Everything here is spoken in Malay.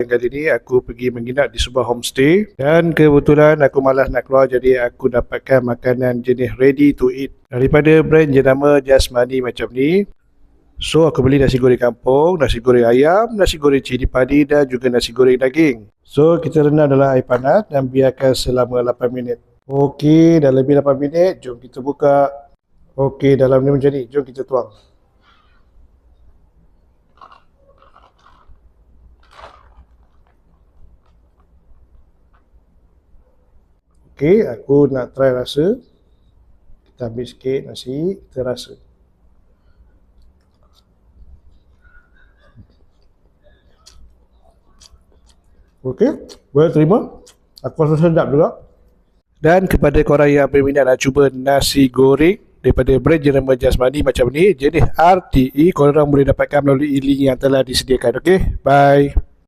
Kali ni aku pergi menginap di sebuah homestay dan kebetulan aku malas nak keluar, jadi aku dapatkan makanan jenis ready to eat daripada brand jenama Jasmani macam ni. So aku beli nasi goreng kampung, nasi goreng ayam, nasi goreng cili padi dan juga nasi goreng daging. So kita rendam dalam air panas dan biarkan selama 8 minit. Okey, dah lebih 8 minit, jom kita buka. Okey, dalam ni macam ni, jom kita tuang. Okey, aku nak try rasa. Kita ambil sikit nasi, kita rasa. Okey, boleh terima. Aku rasa sedap juga. Dan kepada korang yang berminat nak cuba nasi goreng daripada brand jenama Jasmani macam ni, jenis RTE, korang boleh dapatkan melalui link yang telah disediakan. Okey, bye.